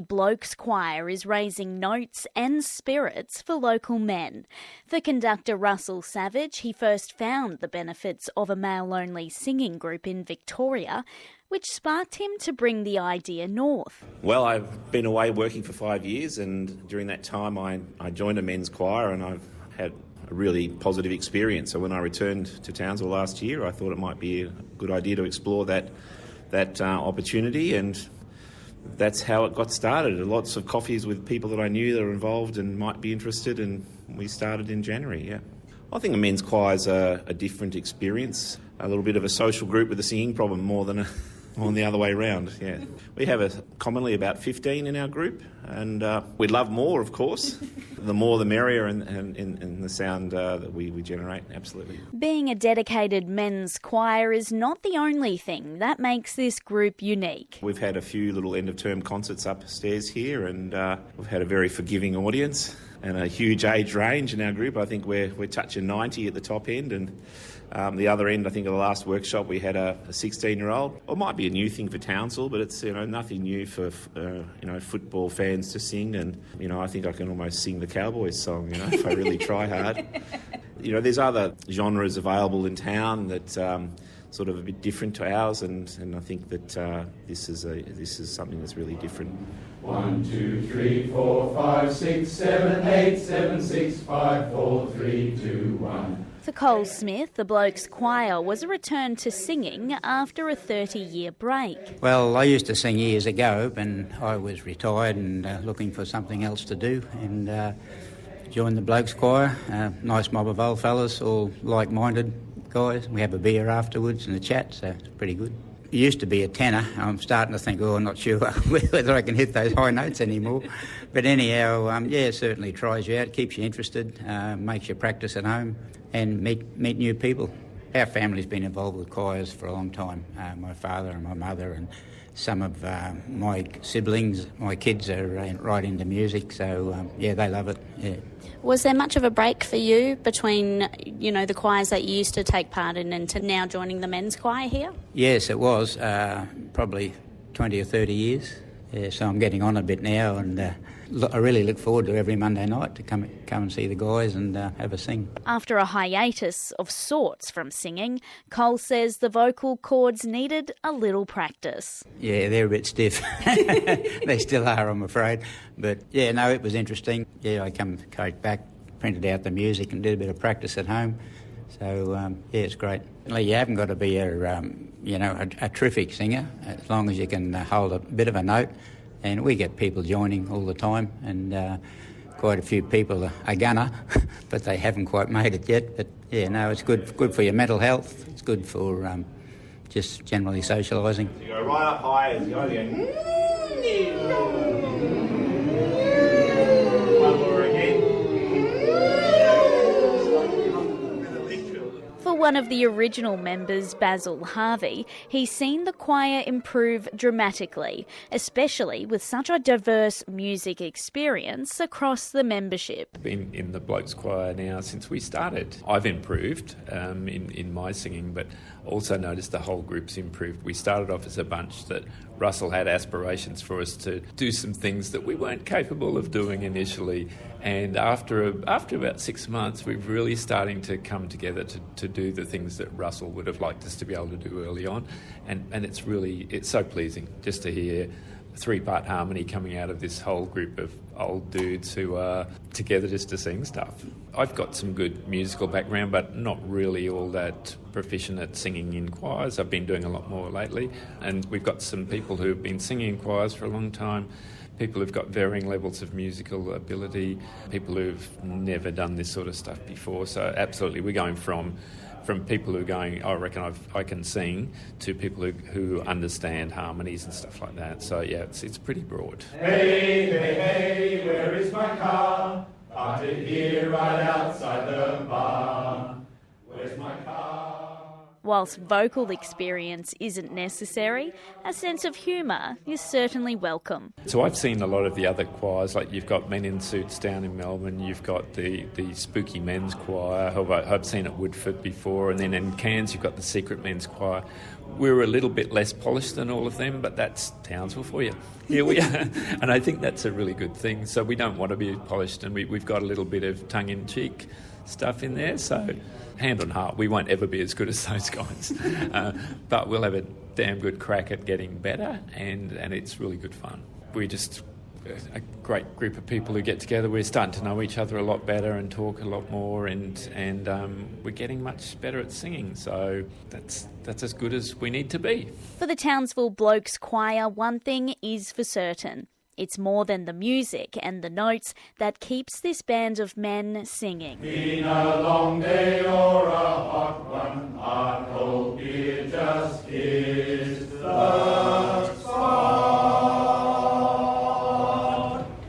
Blokes Choir is raising notes and spirits for local men. For conductor Russell Savage, he first found the benefits of a male-only singing group in Victoria, which sparked him to bring the idea north. Well, I've been away working for 5 years, and during that time I joined a men's choir, and I've had a really positive experience. So when I returned to Townsville last year, I thought it might be a good idea to explore that opportunity, and that's how it got started. Lots of coffees with people that I knew that were involved and might be interested, and we started in January, yeah. I think a men's choir is a different experience, a little bit of a social group with a singing problem more than the other way around, yeah. We have commonly about 15 in our group, and we'd love more, of course. The more the merrier in the sound that we generate, absolutely. Being a dedicated men's choir is not the only thing that makes this group unique. We've had a few little end-of-term concerts upstairs here, and we've had a very forgiving audience and a huge age range in our group. I think we're touching 90 at the top end, and the other end, I think, of the last workshop, we had a 16-year-old. It might be a new thing for Townsville, but it's nothing new for football fans to sing. And I think I can almost sing the Cowboys song, if I really try hard. There's other genres available in town that sort of a bit different to ours, and I think that this is something that's really different. 1, 2, 3, 4, 5, 6, 7, 8, 7, 6, 5, 4, 3, 2, 1. For Cole Smith, the Blokes Choir was a return to singing after a 30-year break. Well, I used to sing years ago, and I was retired and looking for something else to do, and joined the Blokes Choir. Nice mob of old fellas, all like-minded guys. We have a beer afterwards and a chat, so it's pretty good. It used to be a tenor. I'm starting to think, I'm not sure whether I can hit those high notes anymore. But anyhow, it certainly tries you out, keeps you interested, makes you practice at home and meet new people. Our family's been involved with choirs for a long time. My father and my mother and some of my siblings, my kids are right into music, so they love it, yeah. Was there much of a break for you between, the choirs that you used to take part in and to now joining the men's choir here? Yes, it was, probably 20 or 30 years. Yeah, so I'm getting on a bit now, and I really look forward to every Monday night to come and see the guys and have a sing. After a hiatus of sorts from singing, Cole says the vocal cords needed a little practice. Yeah, they're a bit stiff. They still are, I'm afraid. But it was interesting. Yeah, I come back, printed out the music and did a bit of practice at home. So, it's great. You haven't got to be a terrific singer, as long as you can hold a bit of a note. And we get people joining all the time, and quite a few people are gonna, but they haven't quite made it yet. But it's good for your mental health. It's good for just generally socialising. You go right up high as you go again. One more again. For one of the original members, Basil Harvey, he's seen the choir improve dramatically, especially with such a diverse music experience across the membership. I've been in the Blokes Choir now since we started. I've improved in my singing, but also noticed the whole group's improved. We started off as a bunch that Russell had aspirations for us to do some things that we weren't capable of doing initially. And after about 6 months, we're really starting to come together to do the things that Russell would have liked us to be able to do early on. And it's so pleasing just to hear three-part harmony coming out of this whole group of old dudes who are together just to sing stuff. I've got some good musical background, but not really all that proficient at singing in choirs. I've been doing a lot more lately, and we've got some people who've been singing in choirs for a long time, people who've got varying levels of musical ability, people who've never done this sort of stuff before. So absolutely, we're going from people who are going, I reckon I can sing, to people who understand harmonies and stuff like that. So it's pretty broad. Hey, hey, hey, where is my car? Parked it here right outside the bar. Where's my car? Whilst vocal experience isn't necessary, a sense of humour is certainly welcome. So I've seen a lot of the other choirs, like you've got Men in Suits down in Melbourne, you've got the Spooky Men's Choir, who I've seen at Woodford before, and then in Cairns you've got the Secret Men's Choir. We're a little bit less polished than all of them, but that's Townsville for you. Here we are, and I think that's a really good thing. So we don't want to be polished, and we've got a little bit of tongue-in-cheek stuff in there, so hand on heart, we won't ever be as good as those guys. But we'll have a damn good crack at getting better, and it's really good fun. We're just a great group of people who get together. We're starting to know each other a lot better and talk a lot more, and we're getting much better at singing, so that's as good as we need to be. For the Townsville Blokes Choir, one thing is for certain. It's more than the music and the notes that keeps this band of men singing. Been a long day or a hot one, our cold beer just is the